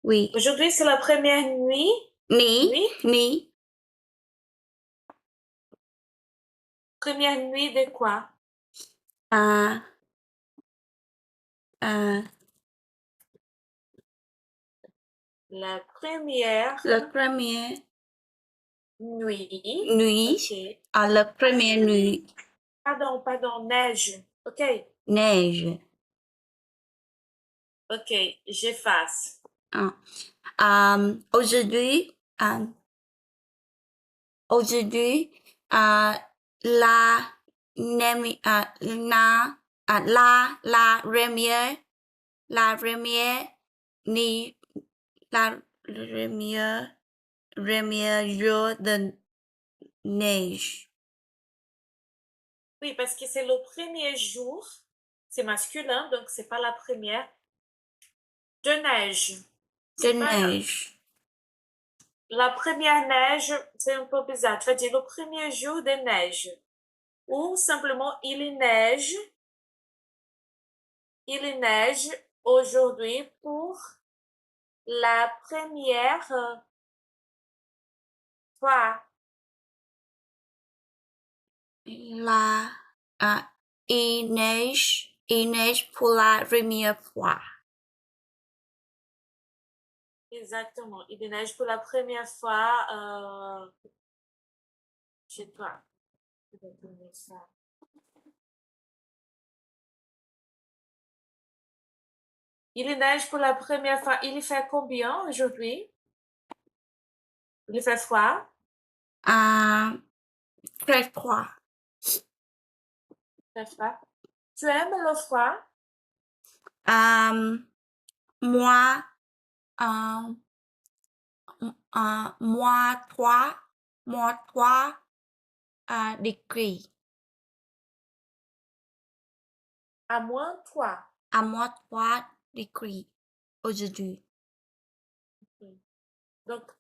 Oui. Aujourd'hui, c'est la première nuit. Nuit. Première nuit de quoi? La première nuit. nuit. La première nuit. Pardon, neige. OK. Neige. OK, j'efface. Aujourd'hui, la première ni la première jour de neige. Oui, parce que c'est le premier jour. C'est masculin, donc c'est pas la première. De neige. De neige. La première neige, c'est un peu bizarre. Tu vas dire le premier jour de neige. Ou simplement il neige aujourd'hui pour la première fois. Il neige pour la première fois. Exactement. Il neige pour la première fois chez toi. Je vais donner ça. Il neige pour la première fois. Il fait combien aujourd'hui? Il fait froid? Très froid. Très froid. Tu aimes le froid? Moi, moins 3 degrés. À moins 3. À moins 3 degrés aujourd'hui. Okay. Donc,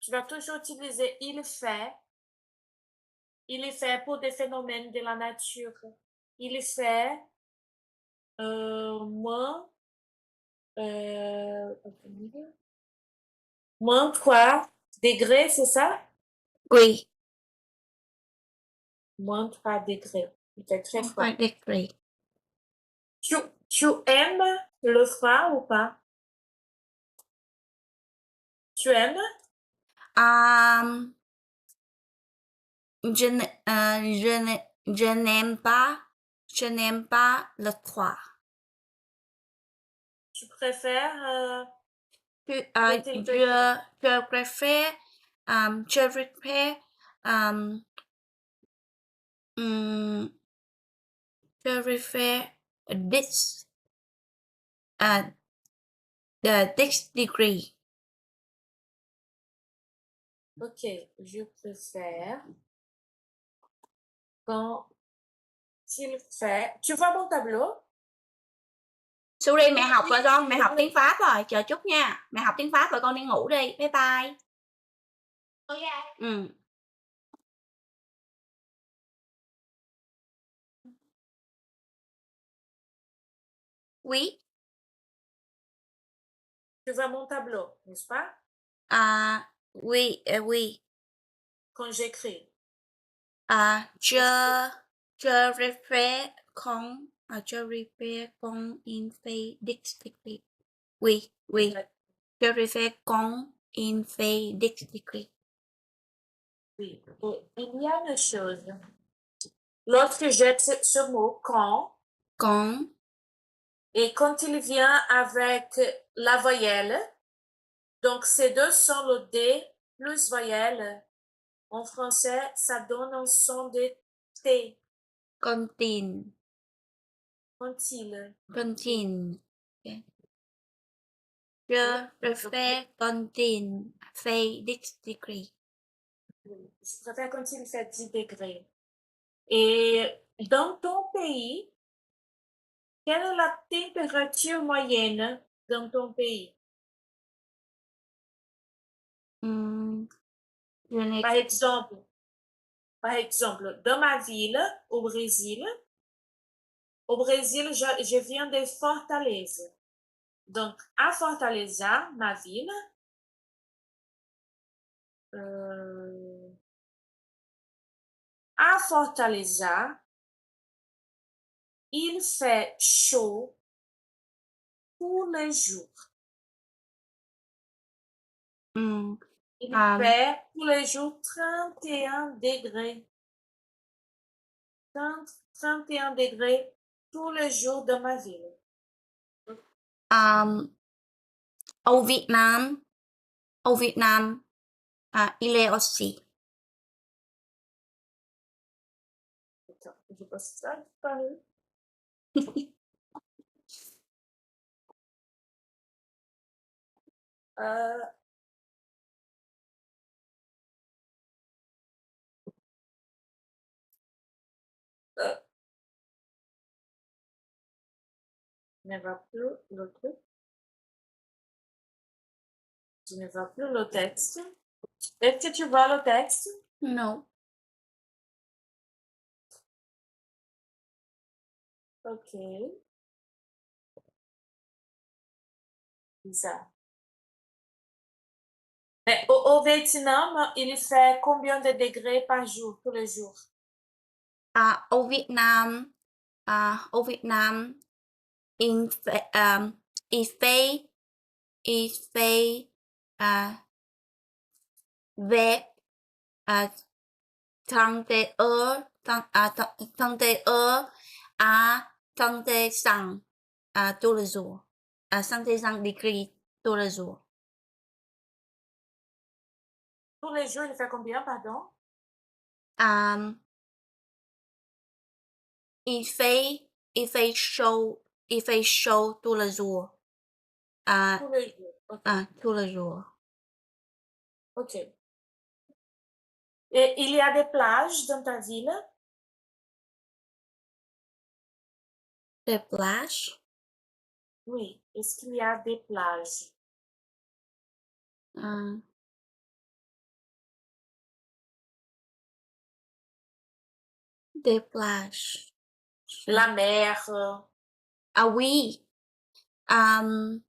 tu vas toujours utiliser il fait. Il est fait pour des phénomènes de la nature. Il est fait moins, moins 3 degrés, c'est ça? Oui. Moins 3 degrés. Il fait très froid. 3 degrés. Tu aimes le froid ou pas? Tu aimes? Je n'aime pas le froid. Tu préfères Je préfère 10 degrés. Ok, je préfère quand il fait... Tu vois mon tableau? Suri, mẹ học rồi con, mẹ học tiếng Pháp rồi, chờ chút nha. Mẹ học tiếng Pháp rồi con đi ngủ đi, bye bye. Ok. Ừ. Oui. Tu vois mon tableau, n'est-ce pas? Oui, oui. Quand j'écris. Je préfère con in fait degrés. Oui. Je préfère con in fait degrés. Oui. Et il y a une chose. Lorsque jette ce mot quand, et quand il vient avec la voyelle, donc ces deux sont le D plus voyelle. En français, ça donne un son de T. Contine. Contine. Okay. Je préfère contine fait degrés. Je préfère quand il fait 10 degrés. Et dans ton pays, quelle est la température moyenne dans ton pays? Par exemple, dans ma ville, au Brésil, je viens de Fortaleza. Donc, à Fortaleza, ma ville, à Fortaleza, il fait chaud tous les jours. Hmm. Il Um, fait tous les jours 31 degrés. 31 degrés tous les jours de ma ville. Au Việt Nam, il est aussi. Attends, je pense que ça a disparu. Euh, euh, ne va plus le truc. Je ne vois plus le texte. Est-ce que tu vois le texte? No. Ok. Bizarre. Mais au Vietnam, il fait combien de degrés par jour, tous les jours? Au Việt Nam, in il fait về 31 35 tous les jours. 35 degrés tous les jours. Tous les jours, il fait combien, pardon? Um, il fait chaud tous les jours. Tous les jours. Ok. Tous les jours. Ok. Et il y a des plages dans ta ville? Des plages? Oui. Est-ce qu'il y a des plages? Euh, des plages. La mer. Ah oui. Um,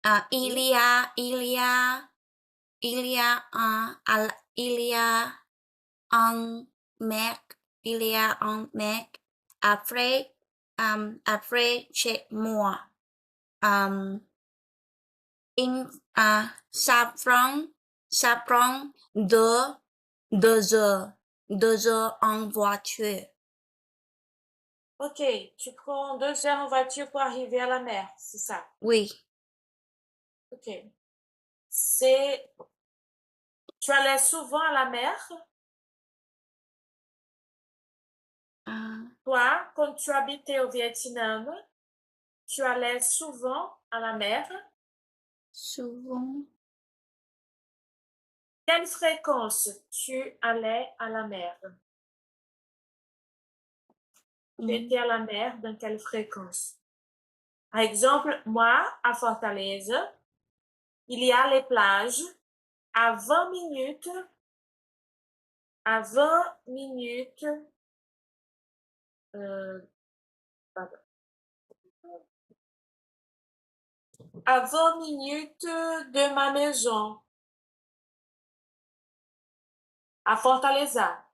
Oui. il y a un mec, il y a un mec après chez moi. Um, ça prend 2 heures en voiture. Ok. Tu prends 2 heures en voiture pour arriver à la mer, c'est ça? Oui. Ok. C'est... Tu allais souvent à la mer? Toi, quand tu habitais au Vietnam, tu allais souvent à la mer? Souvent. Quelle fréquence tu allais à la mer? Tu étais à la mer dans quelle fréquence? Par exemple, moi, à Fortaleza, il y a les plages à 20 minutes, à 20 minutes, pardon, à 20 minutes de ma maison, à Fortaleza.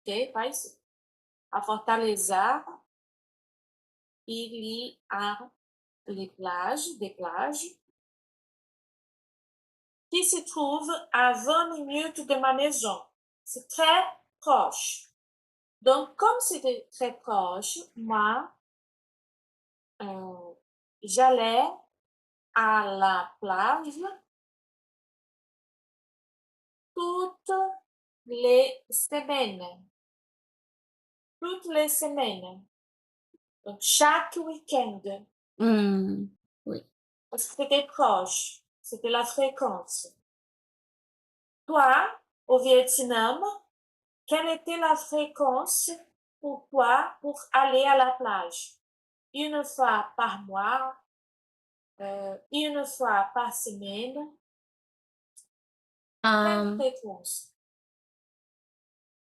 Ok, pas ici. À Fortaleza, il y a les plages, des plages, qui se trouvent à 20 minutes de ma maison. C'est très proche. Donc, comme c'était très proche, moi, j'allais à la plage toutes les semaines. Toutes les semaines. Donc, chaque week-end. Oui. Parce que c'était proche. C'était la fréquence. Toi, au Vietnam, quelle était la fréquence pour toi pour aller à la plage? Une fois par mois, une fois par semaine? Quelle Um, fréquence?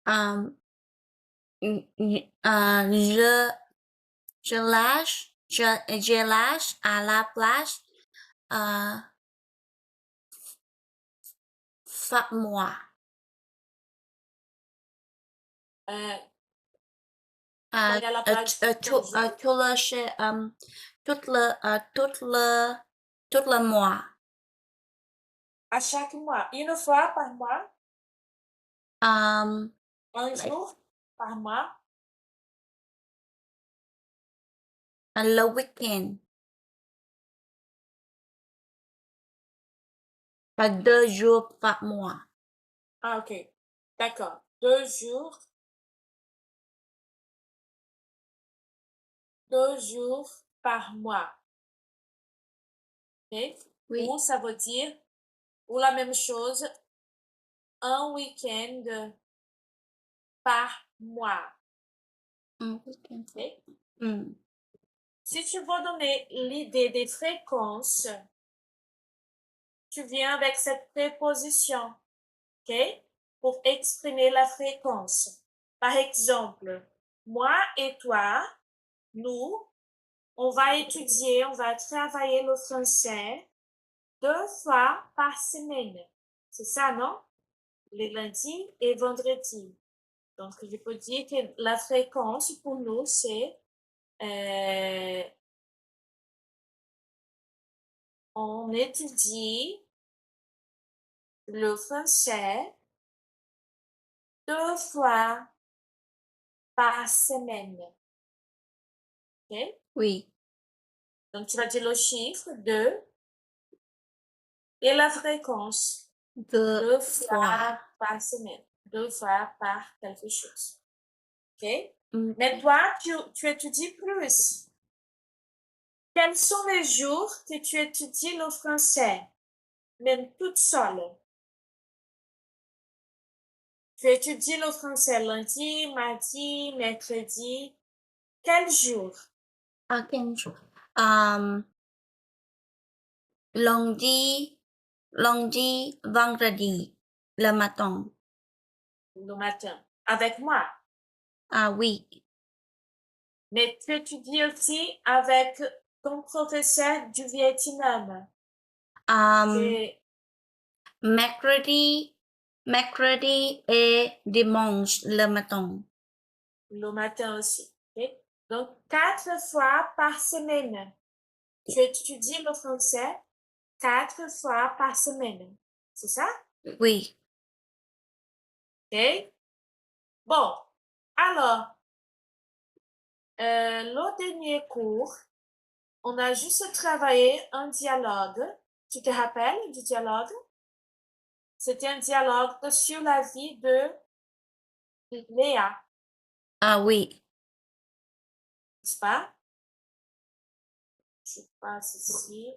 um, je Je lâche à la plage. Euh, Frappe-moi. Euh, Euh, aller à la plage quel jour? Tout le mois. À chaque mois. Une fois par mois? Um, Un jour par mois? le week-end. 2 jours par mois. Ah, ok. D'accord. 2 jours. 2 jours par mois. Ok? Oui. Ou ça veut dire, ou la même chose, un week-end par mois. Un week-end. Ok? Mm. Si tu veux donner l'idée des fréquences, tu viens avec cette préposition, ok? Pour exprimer la fréquence. Par exemple, moi et toi, nous, on va étudier, on va travailler le français 2 fois par semaine. C'est ça, non? Les lundis et vendredis. Donc, je peux dire que la fréquence pour nous, c'est on étudie le français 2 fois par semaine. Ok? Oui. Donc, tu vas dire le chiffre 2 et la fréquence 2 2 fois. fois par semaine. 2 fois par quelque chose. Ok? Mm. Mais toi, tu étudies plus. Quels sont les jours que tu étudies le français, même toute seule? Tu étudies le français lundi, mardi, mercredi. Quel jour? Quel jour? Lundi, vendredi, le matin. Le matin. Avec moi. Ah oui. Mais tu étudies aussi avec ton professeur du Vietnam. Um, C'est mercredi et dimanche, le matin. le matin aussi. Ok? Donc, 4 fois par semaine. Tu étudies le français 4 fois par semaine. C'est ça? Oui. Ok? Bon. Alors, le dernier cours, on a juste travaillé un dialogue. Tu te rappelles du dialogue? C'était un dialogue sur la vie de Léa, Ah oui. n'est-ce pas? Je passe ici.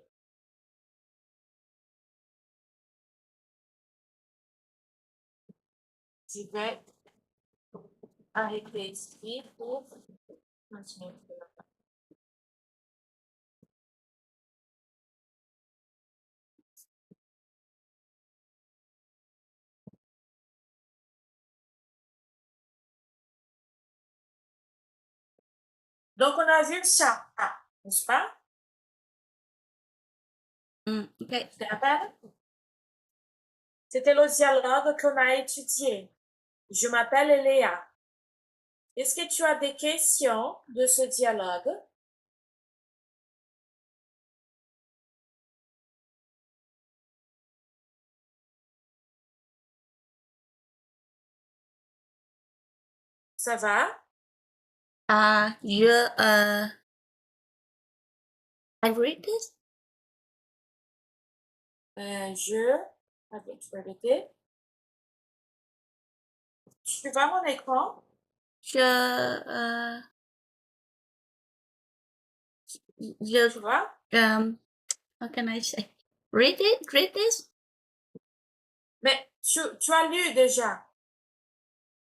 Je vais arrêter ici pour continuer. Donc, on a vu ça, n'est-ce pas? Ok. Tu te rappelles? C'était le dialogue qu'on a étudié. Je m'appelle Léa. Est-ce que tu as des questions de ce dialogue? Ça va? I read this? Attends, je vais arrêter. Tu vois mon écran? Je, Tu vois? how can I say? Read this? Mais tu as lu déjà.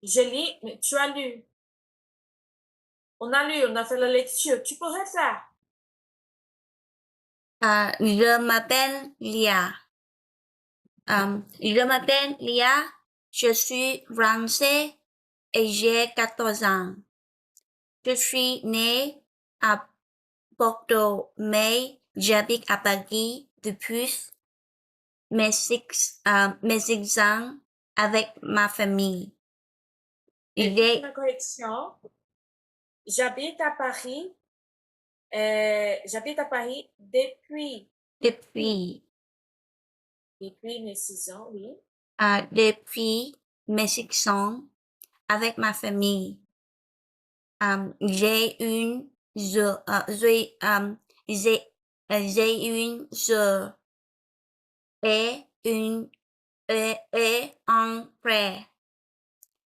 Je lis, mais tu as lu. On a lu, on a fait la lecture. Tu pourrais faire. Je m'appelle Lia. Je m'appelle Lia. Je suis français et j'ai 14 ans. Je suis née à Bordeaux, mais j'habite à Paris depuis mes 6 ans avec ma famille. J'ai Une correction. J'habite à Paris. J'habite à Paris depuis, depuis mes 6 ans, oui. depuis mes 6 ans avec ma famille. J'ai une sœur, j'ai une sœur et et un frère.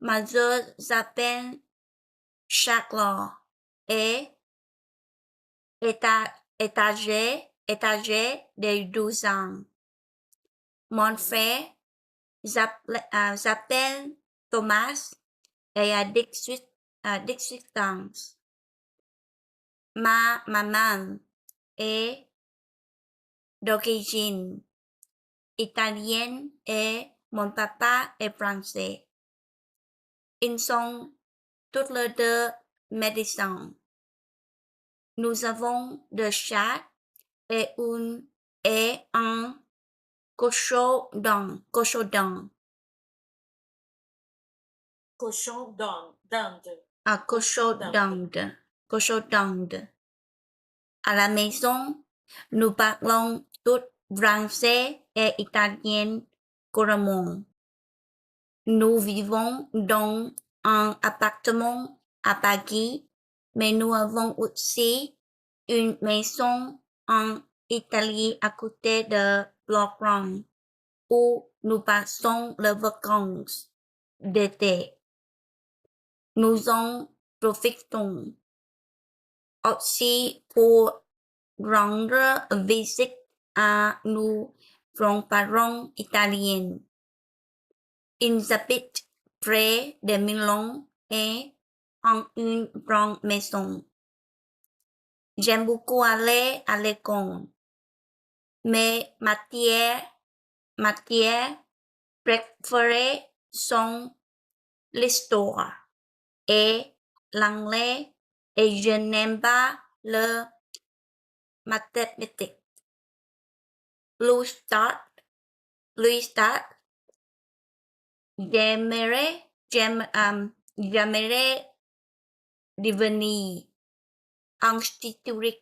Ma sœur s'appelle Charlotte et est âgée de 12 ans. Mon frère s'appelle Thomas et a 18 ans. Ma maman est d'origine italienne et mon papa est français. Ils sont tous les deux médecins. Nous avons deux chats et un cochon-dinde. Cochon d'Inde. Un cochon-dinde. À la maison, nous parlons tous français et italien couramment. Nous vivons dans un appartement à Paris, mais nous avons aussi une maison en Italie à côté de Florence, où nous passons les vacances d'été. Nous en profitons aussi pour rendre visite à nos grands-parents italiens. Ils habitent près de Milan et ont une grande maison. J'aime beaucoup aller à l'école. Mes matières préférées sont l'histoire et l'anglais et je n'aime pas le mathématique. Louis Start, j'aimerais devenir institutrice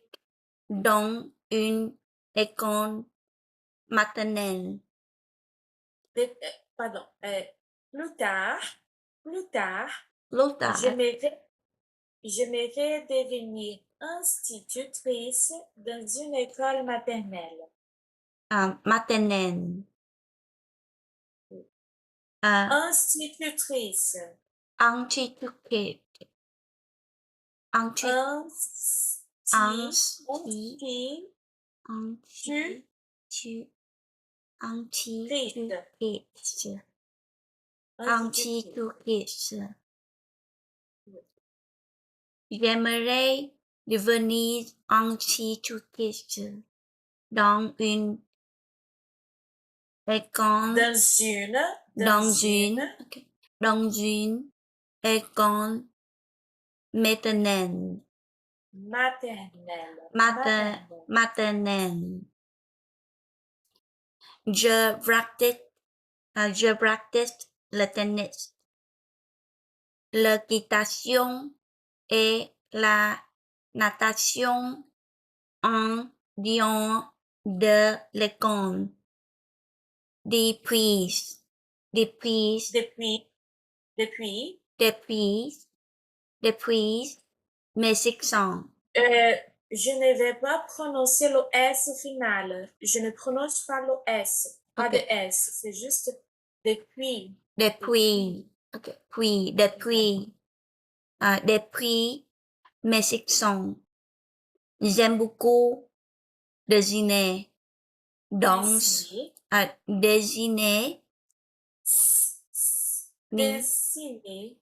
dans une école maternelle. Pardon. Plus tard, Plus j'aimerais devenir institutrice dans une école maternelle. maternelle. Institutrice. Institutrice. Institutrice. J'aimerais devenir institutrice dans une école dans une école maternelle. Je pratique le tennis, l'équitation et la natation en dehors de l'école. Depuis mes 6 ans. Je ne vais pas prononcer le S final. Je ne prononce pas le S. Pas de S. C'est juste depuis. Depuis mes 6 ans. J'aime beaucoup dessiner, danser,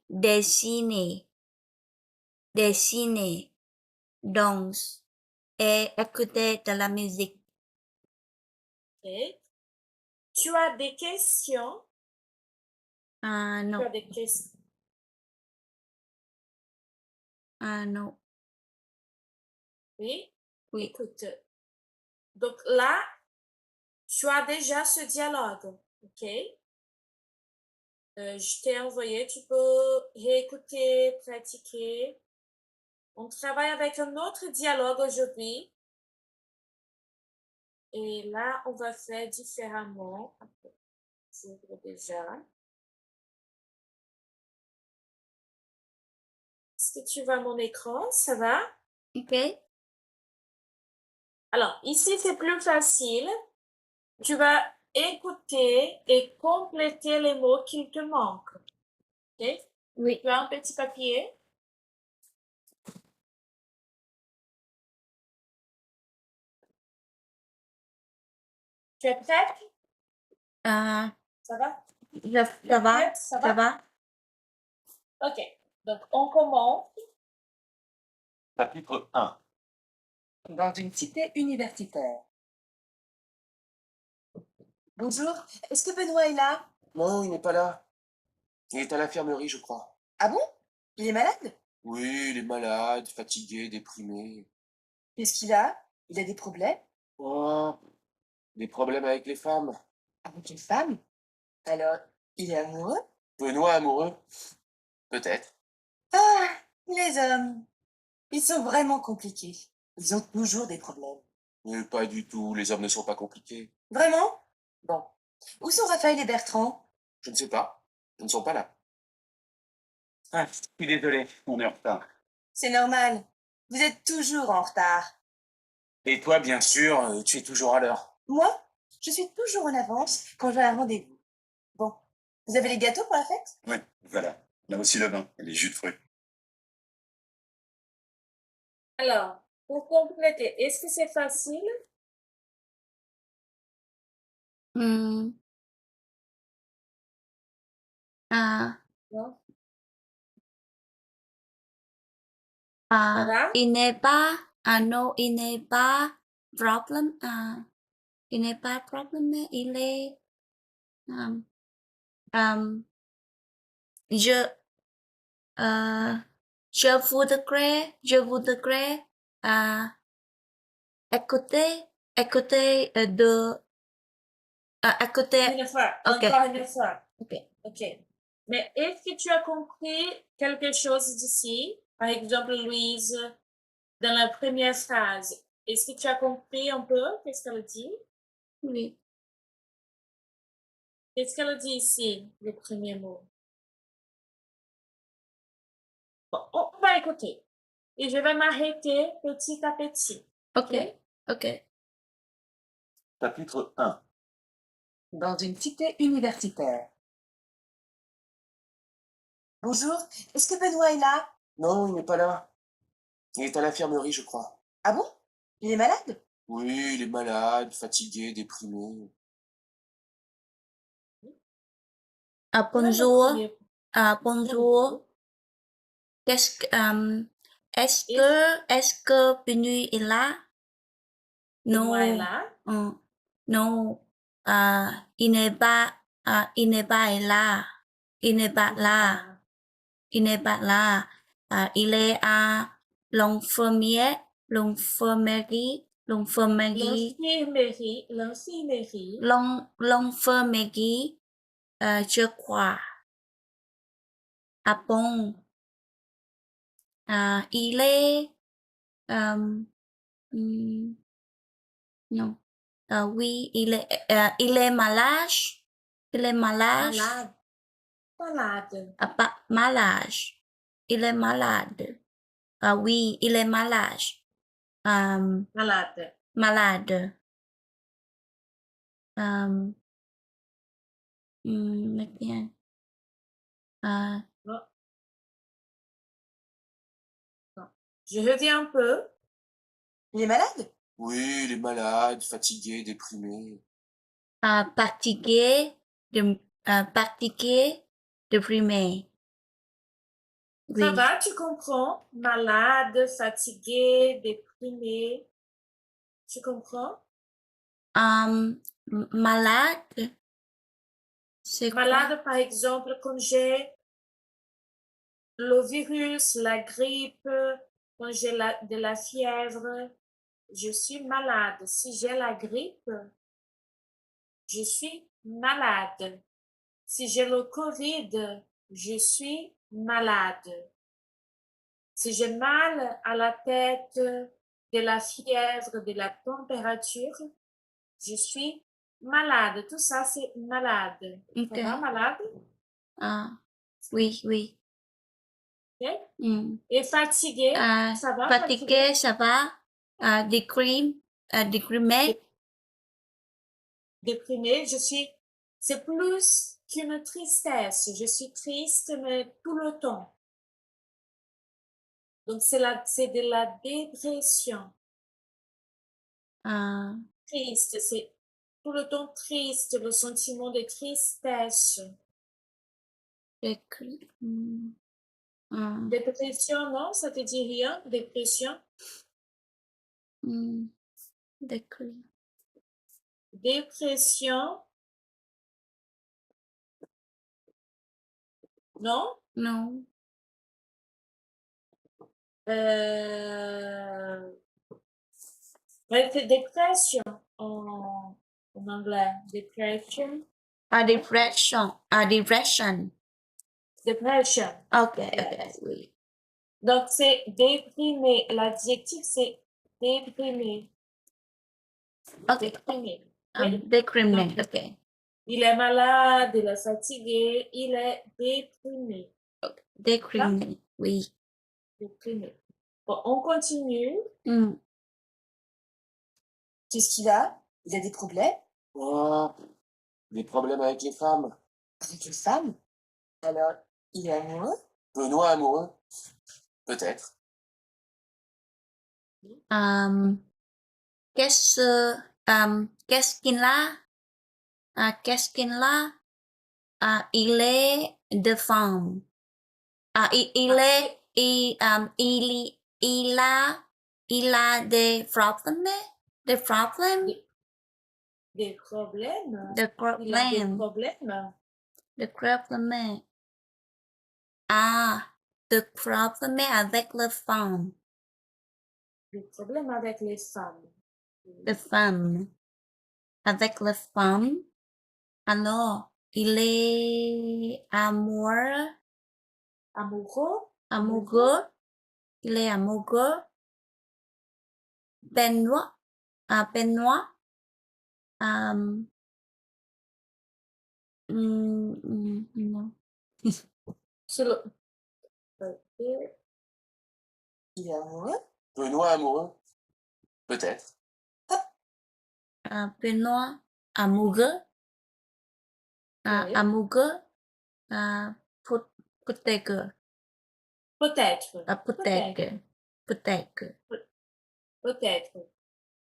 dessiner, danse et écouter de la musique. Okay. Tu as des questions? Non. Tu as des questions? Non. Oui? Oui. Écoute. Donc là, tu as déjà ce dialogue, ok? Je t'ai envoyé, tu peux réécouter, pratiquer. On travaille avec un autre dialogue aujourd'hui. Et là, on va faire différemment. J'ouvre déjà. Est-ce que tu vois mon écran? Ça va? Ok. Alors, ici, c'est plus facile. Tu vas écouter et compléter les mots qui te manquent. Ok? Oui. Tu as un petit papier? Tu es prête? Euh, Ça va? ça va? Prête? Ça Ça va? va? Ok. Donc, on commence. Chapitre 1. Dans une cité universitaire. Bonjour, est-ce que Benoît est là? Non, il n'est pas là. Il est à l'infirmerie, je crois. Ah bon? Il est malade? Oui, il est malade, fatigué, déprimé. Qu'est-ce qu'il a? Il a des problèmes? Oh, des problèmes avec les femmes. Avec une femme? Alors, il est amoureux? Benoît amoureux? Peut-être. Ah, les hommes, ils sont vraiment compliqués. Ils ont toujours des problèmes. Mais pas du tout, les hommes ne sont pas compliqués. Vraiment? Bon. Où sont Raphaël et Bertrand? Je ne sais pas. Ils ne sont pas là. Ah, je suis désolé, on est en retard. C'est normal. Vous êtes toujours en retard. Et toi, bien sûr, tu es toujours à l'heure. Moi, je suis toujours en avance quand j'ai un rendez-vous. Bon. Vous avez les gâteaux pour la fête? Oui, voilà. Là aussi le vin et les jus de fruits. Alors, pour compléter, est-ce que c'est facile? Hmm. Non? Il n'est pas, non, il n'est pas problème, il n'est pas problème, mais il est, um, um, je, je voudrais, écouter, écouter, écouter, Une fois, ok, encore une fois. ok. Ok. Mais est-ce que tu as compris quelque chose d'ici? Par exemple, Louise, dans la première phrase, est-ce que tu as compris un peu qu'est-ce qu'elle dit? Oui. Qu'est-ce qu'elle dit ici, le premier mot? Bon, on va écouter. Et je vais m'arrêter petit à petit. Ok, ok. Chapitre 1. Dans une cité universitaire. Bonjour, est-ce que Benoît est là? Non, il n'est pas là. Il est à l'infirmerie, je crois. Ah bon? Il est malade? Oui, il est malade, fatigué, déprimé. Bonjour, Premier- bonjour. Est-ce que Benoît est là? Benoît est Non, là. non, il n'est pas là. Il n'est pas là. Il n'est pas là. Il est à l'infirmière, l'infirmerie, l'infirmerie, L'infirmerie. l'infirmerie, je crois. Ah bon, il est, euh, hmm, non. Oui, il est malade. Il est malade. Malade. Malade. Pas malade. Il est malade. Oui, il est malade. Malade. Malade. Bien. Non, non. Je reviens un peu. Il est malade? Oui, il est malade, fatigué, déprimé. Fatigué, fatigué, déprimé. Ça Oui. va, tu comprends? Malade, fatigué, déprimé. Tu comprends? Malade, c'est quoi? Malade, par exemple, quand j'ai le virus, la grippe, quand j'ai de la fièvre, je suis malade. Si j'ai la grippe, je suis malade. Si j'ai le Covid, je suis malade. Si j'ai mal à la tête, de la fièvre, de la température, je suis malade. Tout ça, c'est malade. Ok. Ça va, malade? À, oui, oui. Ok? Ừ. Et fatigué, À, ça va, fatigué, ça va. À, déprimé. Déprimé, c'est plus qu'une tristesse. Je suis triste, mais tout le temps. Donc, c'est de la dépression. À, Triste, c'est tout le temps triste, le sentiment de tristesse. Dépression, non, ça te dit rien? Dépression? Dépression, non? Non. Ouais, c'est dépression en anglais. Depression. À, depression. À, depression. Depression. Ok, ok, oui. Donc, c'est déprimé. L'adjectif, c'est déprimé. Ok. Déprimé. Um, Oui? déprimé, Donc, ok. il est malade, il est fatigué, il est déprimé. Déprimé, oui. Déprimé. Bon, on continue. Mm. Qu'est-ce qu'il a? Il a des problèmes Oh, des problèmes avec les femmes. avec les femmes? Alors, il est amoureux? Benoît amoureux? Peut-être. Qu'est-ce qu'il a? Qu'est-ce qu'il a? Il est de femme. Il a des problèmes. Des problèmes. Des problèmes. Des Il a des problèmes. problèmes. Des problèmes. Ah, des problèmes avec les femmes. Des problèmes avec les femmes. Les femmes. Avec les femmes. Alors, il est amoureux. Amoureux. Amoureux. Il est amoureux. Benoît. Benoît. Non. C'est le... Il est amoureux? Benoît amoureux? Peut-être. Benoît. Amoureux. Oui. Amoureux. Peut-être. Peut-être. Peut-être. Peut-être. Peut-être.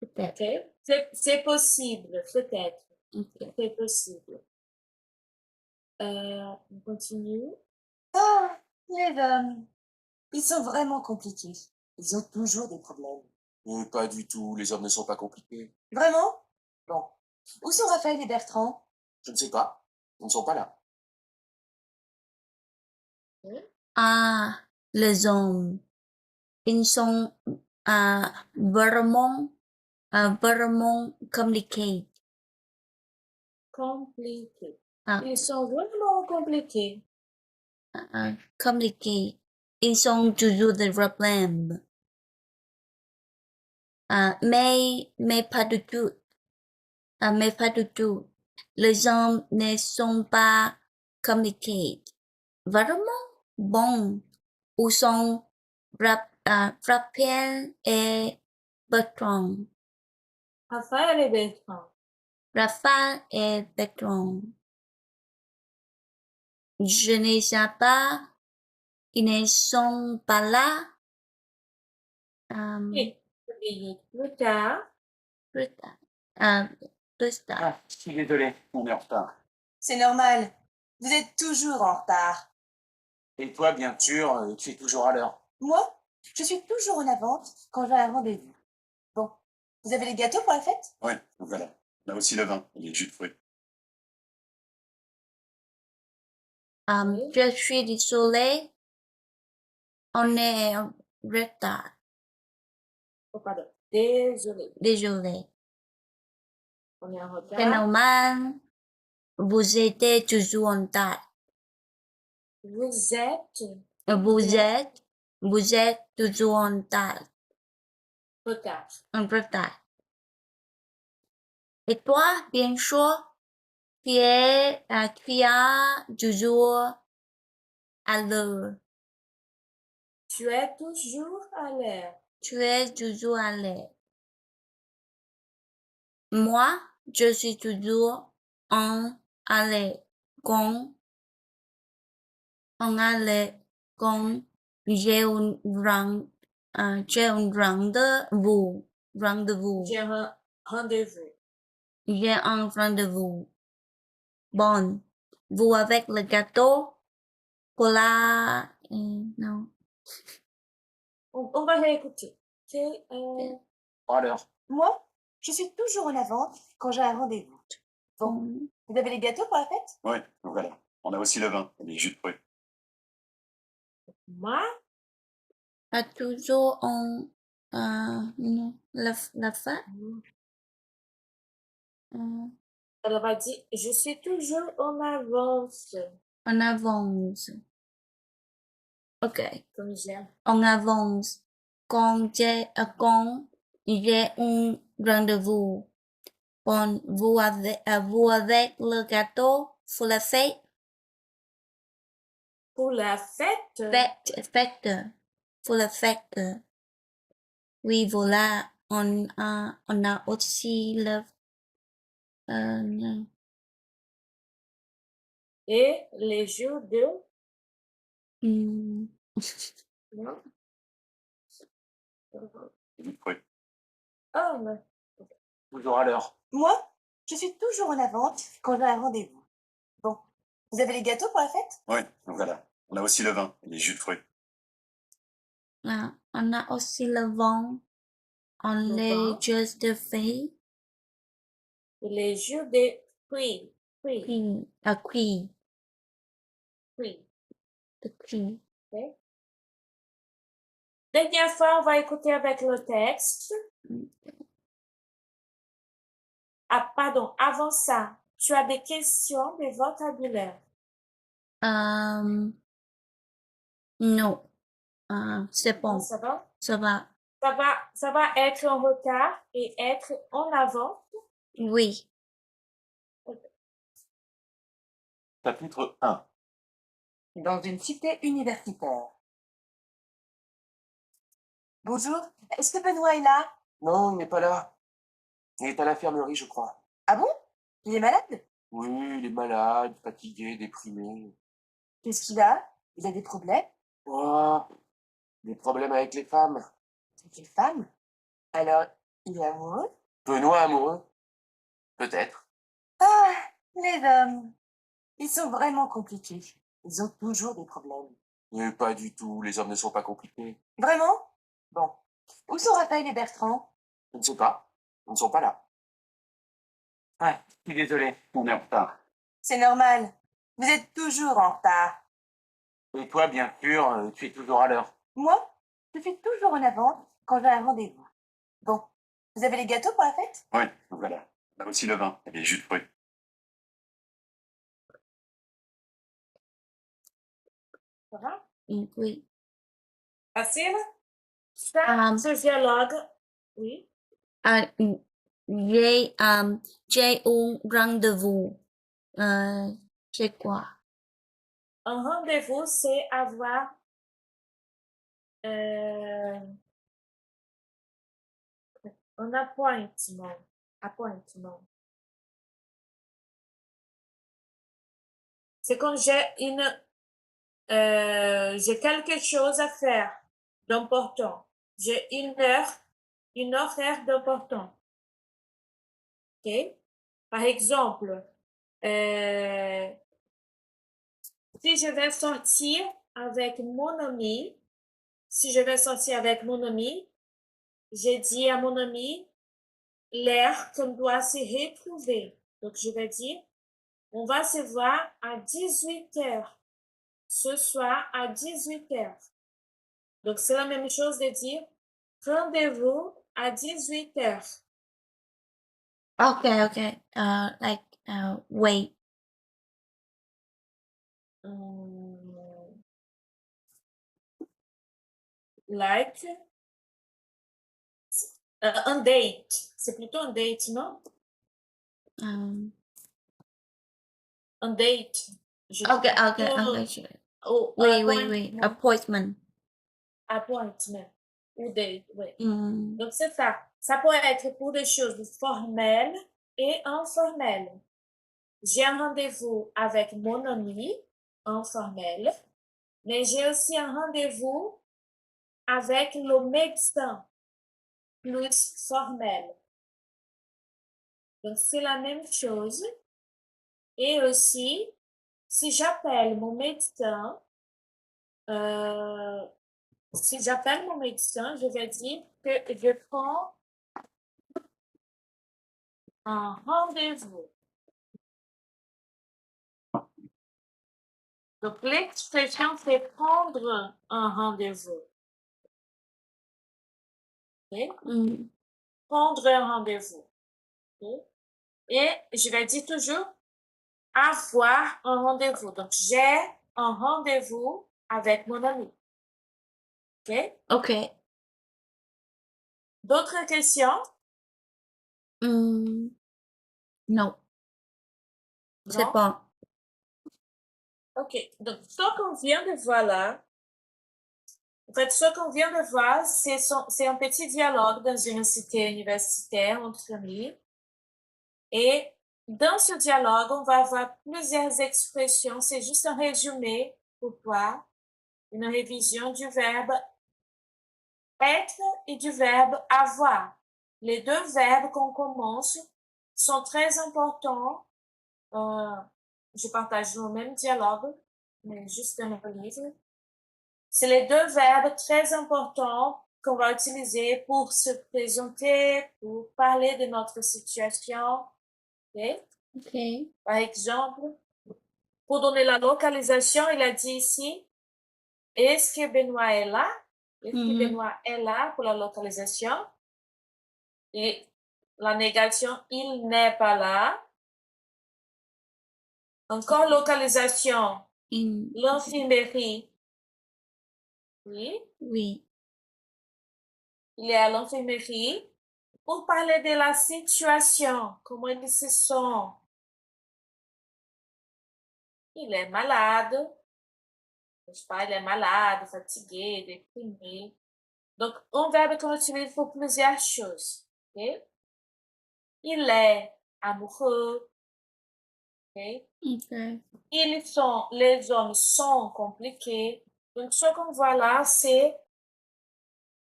Peut-être. Ok. C'est possible. Peut-être. Ok. C'est possible. On continue. Ah, les hommes. Ils sont vraiment compliqués. Ils ont toujours des problèmes. Pas du tout, les hommes ne sont pas compliqués. Vraiment? Bon. Où sont Raphaël et Bertrand? Je ne sais pas, ils ne sont pas là. Les hommes. Ils sont vraiment, vraiment compliqués. Compliqué. Ah, Ils sont vraiment compliqués. compliqués. Ils ont toujours des problèmes. Mais pas du tout. Mais pas du tout. Les hommes ne sont pas compliqués. Vraiment bon. Où sont Raphaël et Bertrand. Raphaël et Bertrand. Raphaël et Bertrand. Je ne sais pas. Ils ne sont pas là. Et 2 minutes plus tard, Plus tard. Plus tard. Ah, je suis désolé, on est en retard. C'est normal. Vous êtes toujours en retard. Et toi, bien sûr, tu es toujours à l'heure. Moi, je suis toujours en avance quand j'ai un rendez-vous. Bon. Vous avez les gâteaux pour la fête? Ouais, donc voilà. Là aussi le vin et les jus de fruits. Je suis désolée. On est en retard. Oh, pardon. Désolé. Désolé. On est en C'est retard. normal. Vous êtes toujours en retard. Vous êtes Vous êtes toujours en retard. retard. En retard. Et toi, bien sûr, tu as toujours à l'heure. Tu es toujours à l'heure. Tu es toujours à l'heure. Moi, je suis toujours à l'heure. À l'heure. Quand j'ai un rendez-vous. J'ai un rendez-vous. J'ai un rendez-vous. Bon. Vous avec le gâteau? Cola? Non. On va réécouter. Ok, À l'heure. Moi, je suis toujours en avant quand j'ai un rendez-vous. Bon, vous avez les gâteaux pour la fête? Ouais, voilà. On a aussi le vin et les jus de fruits. moi, À toujours non, la fin? elle va dire, je suis toujours en avance. En avance. Ok. Comme j'aime. En avance. Quand j'ai un rendez-vous. Bon, vous avec le gâteau pour la fête? Pour la fête, Fête. Pour la fête. Oui, voilà. On a aussi le, non. et les jours de... Hmm. Non? Les jus de fruits. Oh, mais Toujours à l'heure. Moi, je suis toujours en avant quand j'ai un rendez-vous. Bon, vous avez les gâteaux pour la fête? Ouais, voilà. On a aussi le vin et les jus de fruits. Ah, on a aussi le vent. On Le les vent. jeux de filles. les jours de fruits. Fruits. Cuit. Fruits. De cuit. Ok. Dernière fois, on va écouter avec le texte. Ah, pardon, avant ça, tu as des questions de vocabulaire. Non. C'est Non, bon. ça va? Ça va. Ça va être en retard et être en avant. Oui. Chapitre 1. Dans une cité universitaire. Bonjour, est-ce que Benoît est là? Non, il n'est pas là. Il est à l'infirmerie, je crois. Ah bon? Il est malade? Oui, il est malade, fatigué, déprimé. Qu'est-ce qu'il a? Il a des problèmes? Oh, des problèmes avec les femmes. Avec les femmes? Alors, il est amoureux? Benoît amoureux? Peut-être. Ah, les hommes, ils sont vraiment compliqués. Ils ont toujours des problèmes. Mais pas du tout, les hommes ne sont pas compliqués. Vraiment? Bon. Où sont Raphaël et Bertrand? Je ne sais pas. Ils ne sont pas là. Ouais, je suis désolé, on est en retard. C'est normal. Vous êtes toujours en retard. Et toi, bien sûr, tu es toujours à l'heure. Moi, je suis toujours en avant quand j'ai un rendez-vous. Bon. Vous avez les gâteaux pour la fête? Ouais, voilà. On a aussi le vin et les jus de fruits. Ça va? Oui. Facile? Ça, ce dialogue, oui. Ah, j'ai un rendez-vous. C'est quoi? Un rendez-vous, c'est avoir un appointment. Appointment. C'est quand j'ai j'ai quelque chose à faire d'important. J'ai une horaire d'important. Ok? Par exemple, si je vais sortir avec mon ami, j'ai dit à mon ami l'heure qu'on doit se retrouver. Donc, je vais dire, on va se voir à 18h. Ce soir à 18h. Donc, c'est la même chose de dire rendez-vous à 18h. Okay, okay. Like, wait. Like, un date. C'est plutôt un date, non? Um, Un date. Je dis okay, okay, plutôt okay. Sure. au Wait, wait, wait. appointment. Appointment. Ou date, oui. Mm. Donc, c'est ça. Ça peut être pour des choses formelles et informelles. J'ai un rendez-vous avec mon ami, informel, mais j'ai aussi un rendez-vous avec le médecin, plus formel. Donc, c'est la même chose. Et aussi, si j'appelle mon médecin, je vais dire que je prends un rendez-vous. Donc, l'expression c'est prendre un rendez-vous. Okay? Mm. Prendre un rendez-vous. Okay? Et je vais dire toujours avoir un rendez-vous. Donc, j'ai un rendez-vous avec mon ami. OK? Okay. D'autres questions? Mm. No. C'est Non? bon. OK. Donc, ce qu'on vient de voir là, en fait, ce qu'on vient de voir, c'est un petit dialogue dans une cité universitaire entre amis. Et dans ce dialogue, on va avoir plusieurs expressions. C'est juste un résumé pour toi, une révision du verbe être et du verbe avoir. Les deux verbes qu'on commence sont très importants. Je partage le même dialogue, mais juste dans le livre. C'est les deux verbes très importants qu'on va utiliser pour se présenter, pour parler de notre situation. Okay? Okay. Par exemple, pour donner la localisation, il a dit ici, est-ce que Benoît est là? Est-ce que Benoît est là pour la localisation? Et la négation, il n'est pas là. Encore localisation, In. l'infirmerie. Oui, Oui. il est à l'infirmerie pour parler de la situation, comment ils se sentent. Il est malade, n'est-ce pas? Il est malade, fatigué, déprimé. Donc, un verbe qu'on utilise pour plusieurs choses. Okay? Il est amoureux. Okay? Okay. Les hommes sont compliqués. Donc, ce qu'on voit là, c'est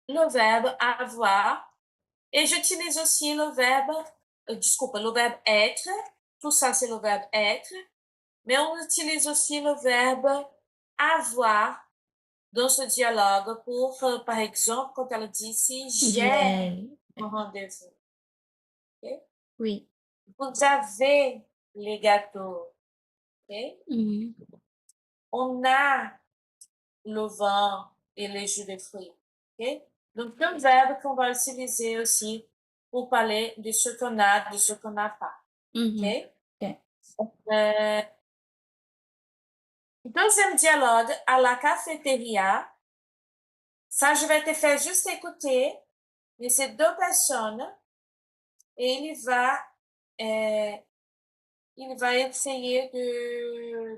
le verbe avoir. Et j'utilise aussi le verbe être. Tout ça, c'est le verbe être. Mais on utilise aussi le verbe avoir dans ce dialogue pour, par exemple, quand elle dit ici, j'ai J'ai. un rendez-vous. Okay? Oui. Vous avez les gâteaux. Okay? Mm. On a le vin et les jus de fruits. Okay? Donc, un verbe qu'on va utiliser aussi pour parler de ce qu'on a, de ce qu'on n'a pas. Mhm. Okay? Okay. Deuxième dialogue à la cafétéria. Ça, je vais te faire juste écouter. Mais c'est deux personnes et il va essayer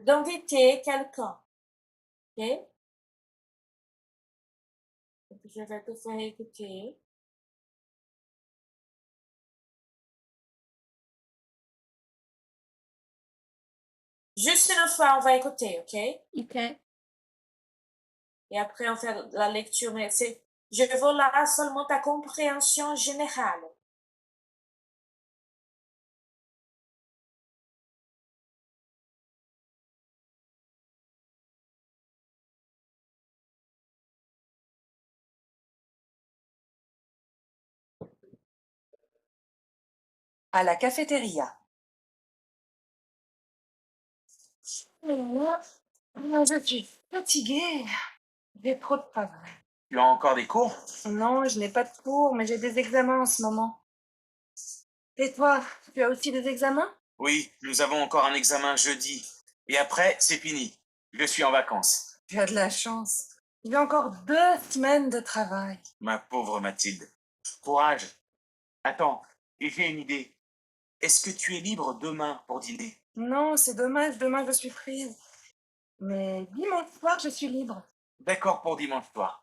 d'inviter quelqu'un. Ok? Donc, je vais te faire écouter. Juste une fois, on va écouter, ok? Okay. Et après, on fait la lecture. Mais je veux là seulement ta compréhension générale. À la cafétéria. Je suis fatiguée. J'ai trop de travail. Tu as encore des cours? Non, je n'ai pas de cours, mais j'ai des examens en ce moment. Et toi, tu as aussi des examens? Oui, nous avons encore un examen jeudi. Et après, c'est fini. Je suis en vacances. Tu as de la chance. J'ai encore 2 semaines de travail. Ma pauvre Mathilde. Courage. Attends, et j'ai une idée. Est-ce que tu es libre demain pour dîner? Non, c'est dommage, demain je suis prise. Mais dimanche soir, je suis libre. D'accord pour dimanche soir.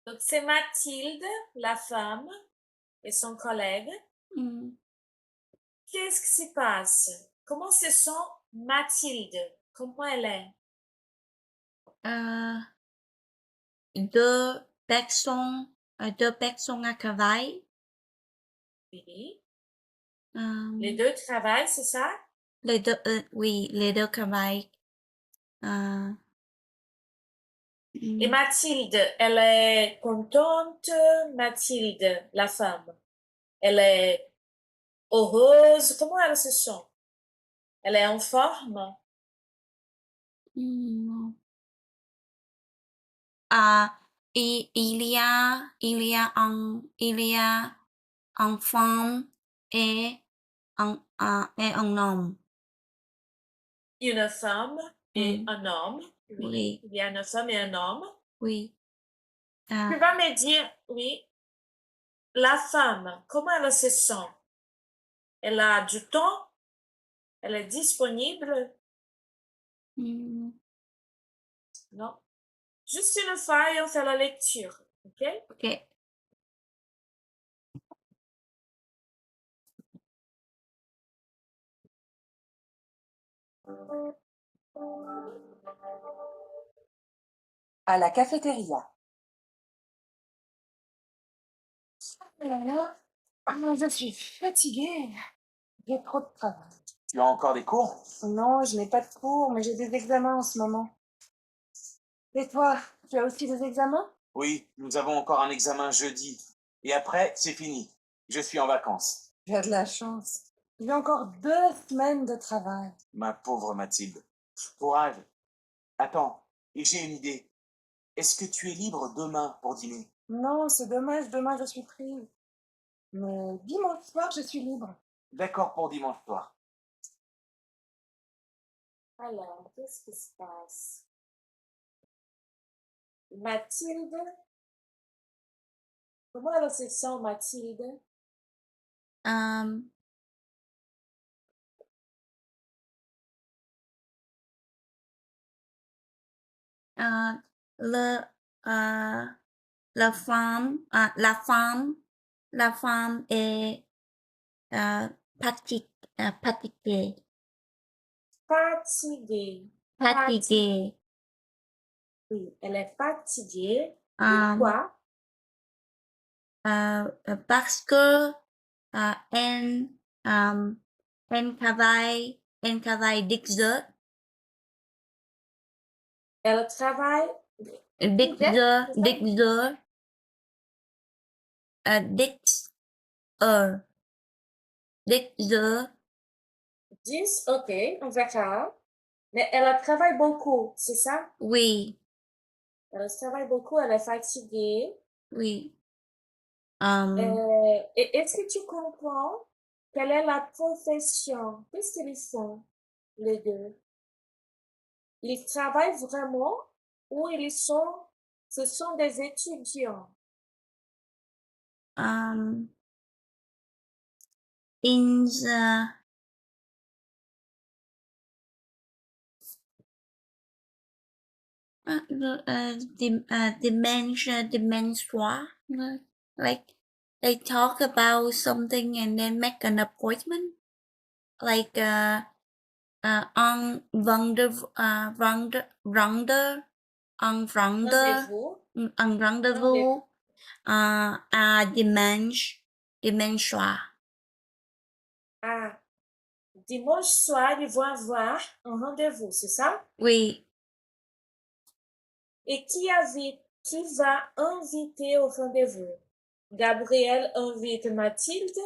Donc, c'est Mathilde, la femme, et son collègue. Mm. Qu'est-ce qui se passe? Comment se sent Mathilde? Comment elle est? Euh, deux deux personnes à travail. Oui. Euh, Les deux travaillent, c'est ça? les deux, oui, les deux travaillent. Euh, Et mm, Mathilde, elle est contente, Mathilde, la femme. Elle est heureuse. Comment elle se sent? Elle est en forme? mm. Ah, il y a un femme et et un homme. Une femme et Mm, un homme. Oui, oui, il y a une femme et un homme. oui. Tu Ah, vas me dire, oui, la femme, comment elle se sent? Elle a du temps? Elle est disponible? mm, Non. Juste une fois et on fait la lecture. OK? ok. À la cafétéria. Oh là là, je suis fatiguée. J'ai trop de travail. Tu as encore des cours? Non, je n'ai pas de cours, mais j'ai des examens en ce moment. Et toi, tu as aussi des examens? Oui, nous avons encore un examen jeudi. Et après, c'est fini. Je suis en vacances. Tu as de la chance. J'ai encore 2 semaines de travail. Ma pauvre Mathilde. Courage. Attends, et j'ai une idée. Est-ce que tu es libre demain pour dîner? Non, c'est dommage, demain je suis prise. Mais dimanche soir, je suis libre. D'accord pour dimanche soir. Alors, qu'est-ce qui se passe? Mathilde, comment elle se sent, Mathilde? Um, uh, le, uh, la femme est fatiguée. Fatiguée. Fatiguée. Oui, elle est fatiguée. Um, Pourquoi? Parce que elle, elle travaille 10 heures, Elle travaille 10 10 heures, c'est ça? 10 heures, 10 heures, 10 heures. 10, ok, on verra. Mais elle travaille beaucoup, c'est ça? Oui, Elle travaille beaucoup, elle est fatiguée. oui. Um, Et est-ce que tu comprends quelle est la profession? Qu'est-ce qu'ils font, les deux? Ils travaillent vraiment ou ce sont des étudiants? um, in the dementia, like they talk about something and then make an appointment, like on Rendez-vous? on rendezvous à dementia. Ah, dimanche soir, ils vont avoir un rendez-vous, c'est ça? Oui, Et qui va inviter au rendez-vous? Gabriel invite Mathilde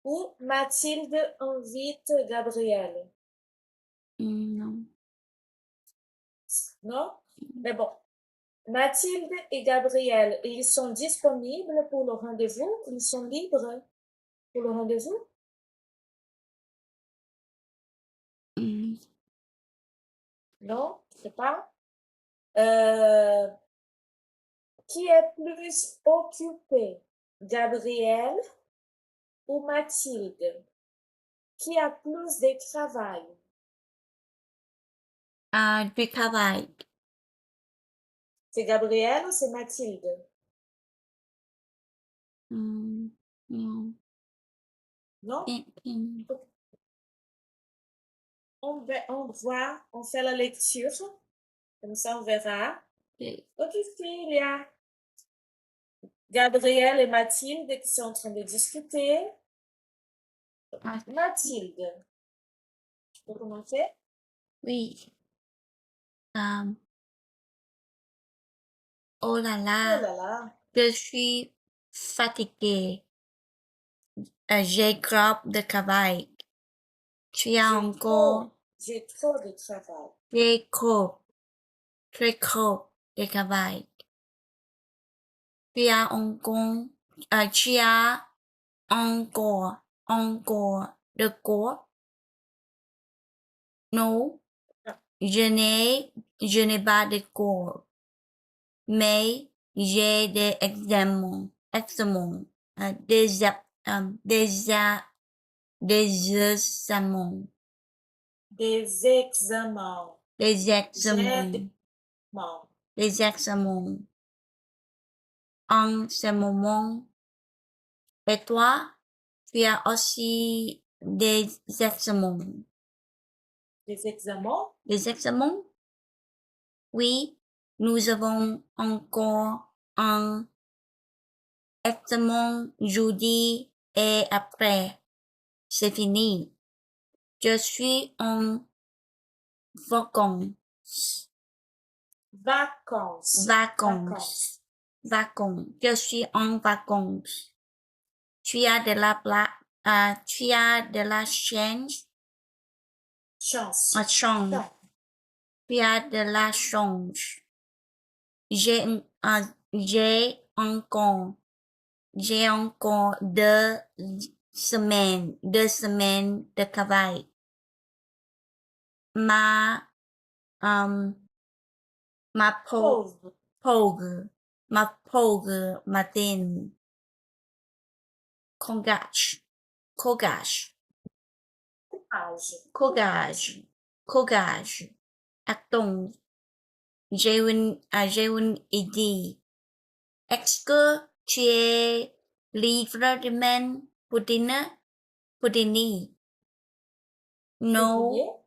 ou Mathilde invite Gabriel? non. Non? Mais bon, Mathilde et Gabriel, ils sont disponibles pour le rendez-vous? Ils sont libres pour le rendez-vous? Hmm. Non, je sais pas. Euh, qui est plus occupé, Gabriel ou Mathilde? Qui a plus de travail? Du travail. C'est Gabriel ou c'est Mathilde? Hmm. Non. Non? Hmm. On fait la lecture. Comme ça, on verra. Okay. Donc ici, il y a Gabriel et Mathilde qui sont en train de discuter. Ah, Mathilde, tu peux commencer? oui. Oh là Oh là, là là, je suis fatiguée. J'ai grave de travail. Tu as encore j'ai trop de travail. très gros, très gros de travail. Tu as encore, tu as encore de cours. Non, je n'ai pas de cours, mais j'ai des examens, des examens, Des examens. des J'ai examens, des examens. des examens. En ce moment, et toi, tu as aussi des examens. Des examens? Des examens? Oui, nous avons encore un examen jeudi et après, c'est fini. Je suis en vacances. Vacances. Vacances. Vacances. Je suis en vacances. Tu as de la tu as de la chance. Chance. Chance. Chance. Tu as de la chance. J'ai j'ai encore j'ai encore 2 semaines de travail. Ma ma Pauvre. pause matin. Courage. Courage. Âge. Courage. Courage. Acton. J'ai une idée. Est-ce que tu es libre demain pour dîner? Pour dîner? Non.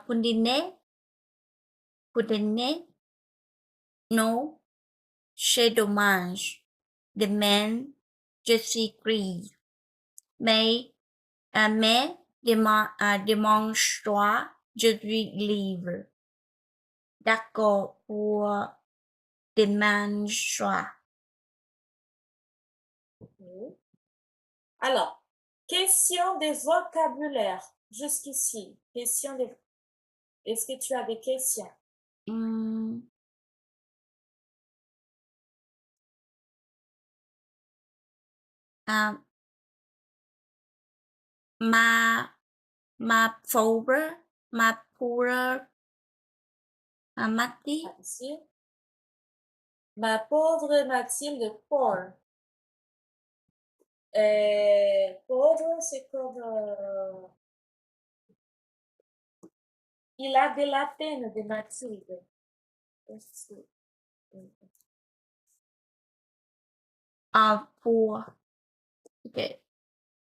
Pour dîner? Pour dîner? Non. C'est dommage. Demain, je suis pris. Mais dimanche soir, je suis libre. D'accord pour dimanche soir. Mhm. Alors, question de vocabulaire. Jusqu'ici. Question de... Est-ce que tu as des questions? Hmm. Ah, ma pauvre Mati, Ah, ici. Ma pauvre Mathilde, poor. Pauvre, c'est comme... il a de la peine de Mathilde. Aussi. pour, okay,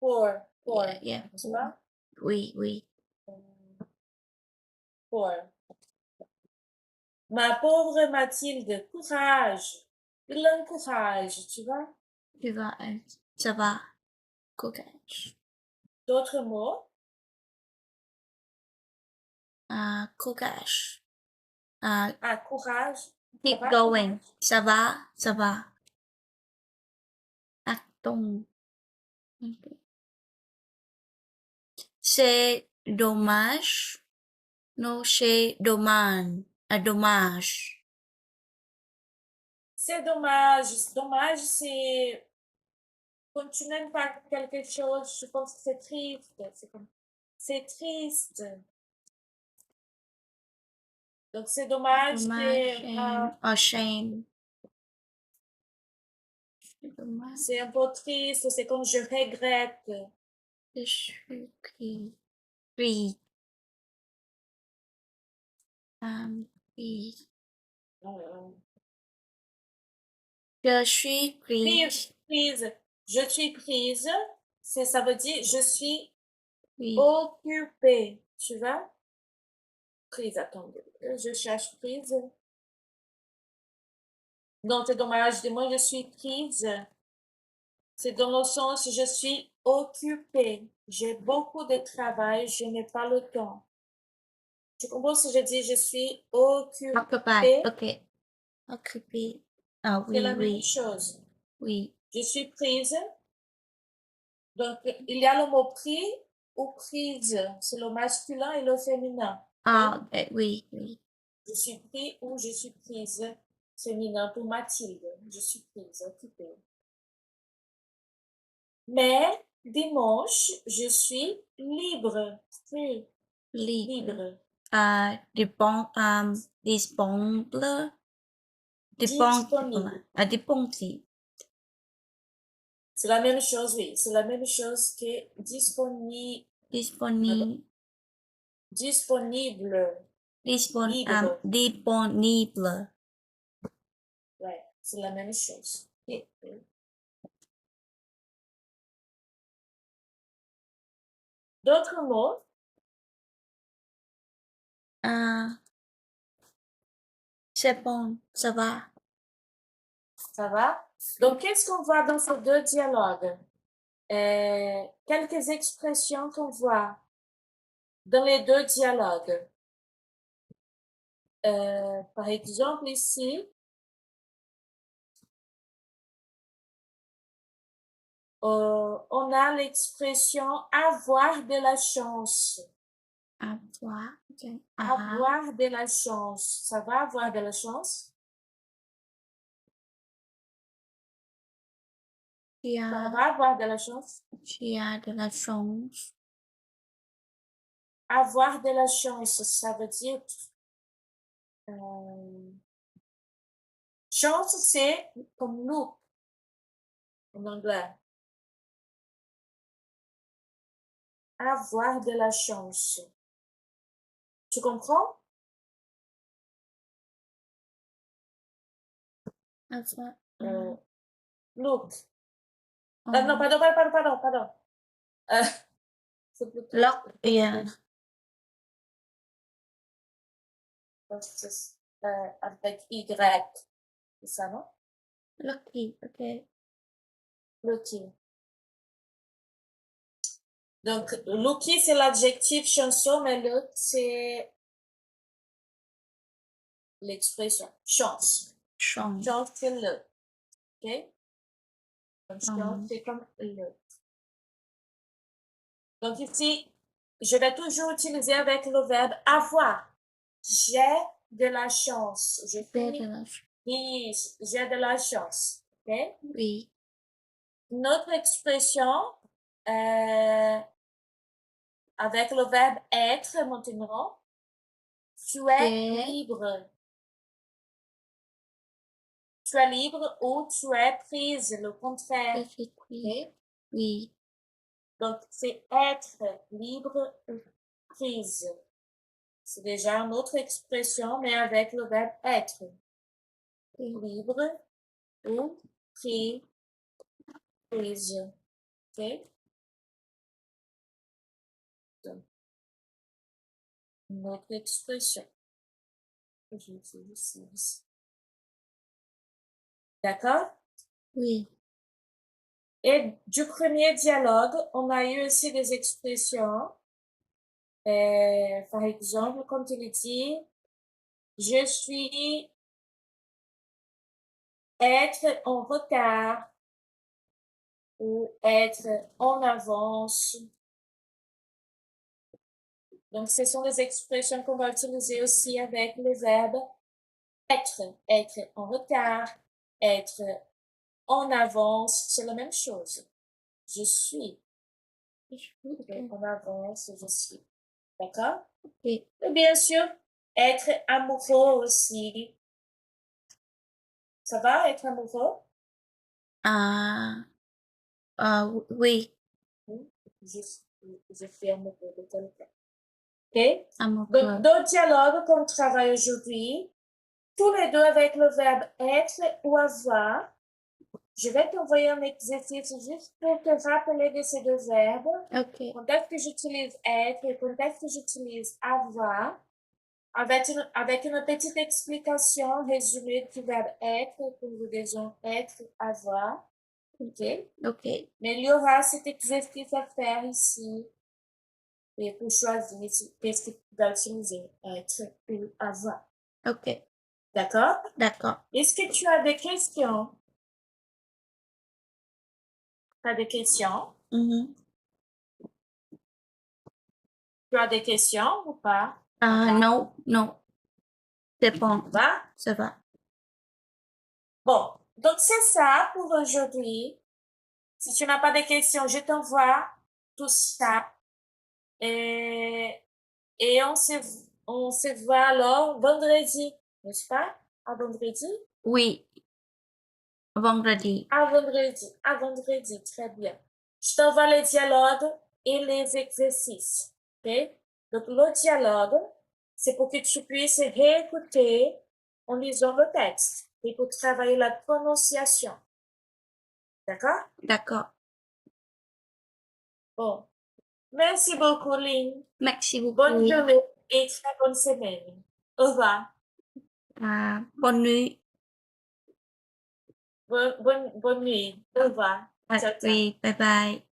Poor. Poor. yeah, N'est-ce pas? oui, Poor. Ma pauvre Mathilde, courage. Il a un courage, tu vois? tu vas, ça va, courage, D'autres mots? courage, Ah, courage. keep Ça va, going, courage? ça va, acton, c'est dommage, non, c'est dommage, dommage, C'est dommage. Dommage, c'est quand tu n'aimes pas quelque chose, je pense que c'est triste. C'est triste. Donc, c'est dommage. Dommage, shame, or shame. C'est dommage. C'est un peu triste. C'est comme je regrette. Je suis triste. Triste. Triste. Je suis triste. Prise. Je suis prise. Ça veut dire je suis Oui. occupée. Tu vois? Prise, attendez. Je cherche prise. Non, c'est dommage. Moi, je suis prise. C'est dans le sens je suis occupée. J'ai beaucoup de travail. Je n'ai pas le temps. Tu comprends ce que je dis? Je suis occupée. Occupy. Ok. Occupé. Ah C'est oui, la même oui, chose. oui. Je suis prise. Donc, il y a le mot pris ou prise. C'est le masculin et le féminin. Ah, ok, oui, oui. Je suis pris ou je suis prise. Féminin pour Mathilde. Je suis prise, occupée. Mais dimanche, je suis libre. Free. Libre. Libre. Disponible. Disponible. Disponible. C'est la même chose, oui. C'est la même chose que disponible. Disponible. Disponible. Libre. Disponible. Ouais, c'est la même chose. Et- D'autres mots? C'est bon, ça va. Ça va? Donc, qu'est-ce qu'on voit dans ces deux dialogues? Quelques expressions qu'on voit dans les deux dialogues. Par exemple, ici, on a l'expression avoir de la chance. Avoir. Okay. Avoir de la chance. Ça va, avoir de la chance? Ça va, avoir de la chance? Tu as de la chance. Avoir de la chance, ça veut dire chance, c'est comme nous en anglais. Avoir de la chance. Tu comprends? Avoir. Look. Non, pardon. C'est plutôt Look, yeah. avec Y. C'est ça, non? Lucky, ok. Lucky. Donc, lucky, c'est l'adjectif chanson, mais look, c'est l'expression. Chance. Chance. Chance, c'est le. OK? Donc, chance, c'est comme le. Donc, ici, je vais toujours utiliser avec le verbe avoir. J'ai de la chance. Je J'ai finis. de la chance. J'ai de la chance. OK? Oui. Notre expression, avec le verbe être maintenant, tu es libre. Tu es libre ou tu es prise, le contraire. Je suis prise. Okay? Oui. Donc, c'est être libre ou prise. C'est déjà une autre expression, mais avec le verbe être. Libre ou prise. OK? Donc, une autre expression. D'accord? Oui. Et du premier dialogue, on a eu aussi des expressions. Par exemple, quand il dit je suis être en retard ou être en avance. Donc, ce sont des expressions qu'on va utiliser aussi avec le verbe être. Être en retard, être en avance, c'est la même chose. Je suis. En avance, je suis. D'accord? Oui. Et bien sûr, être amoureux aussi. Ça va, être amoureux? Oui, Je suis amoureux de quelqu'un. OK? amoureux. Donc, d'autres dialogues qu'on travaille aujourd'hui, tous les deux avec le verbe être ou avoir. Je vais t'envoyer un exercice juste pour te rappeler de ces deux verbes. Ok. Quand est-ce que j'utilise être et quand est-ce que j'utilise avoir, avec une petite explication résumée du verbe être, conjugaison être, avoir. OK? Ok. Mais il y aura cet exercice à faire ici et pour choisir qu'est-ce que tu vas utiliser, être ou avoir. Ok. D'accord? D'accord. Est-ce que tu as des questions? Tu as des questions? Mhm. Tu as des questions ou pas? Non, non. C'est bon. Ça va? Ça va. Bon, donc c'est ça pour aujourd'hui. Si tu n'as pas de questions, je t'envoie tout ça. Et on se voit alors vendredi, n'est-ce pas? À vendredi? Oui. Vendredi. À vendredi, très bien. Je t'envoie les dialogues et les exercices. OK? Donc, le dialogue, c'est pour que tu puisses réécouter en lisant le texte et pour travailler la prononciation. D'accord? D'accord. Bon. Merci beaucoup, Lynn. Merci beaucoup. Bonne journée et très bonne semaine. Au revoir. Bonne nuit. Bonne nuit. Au revoir. Ciao, ciao. Oui, bye bye.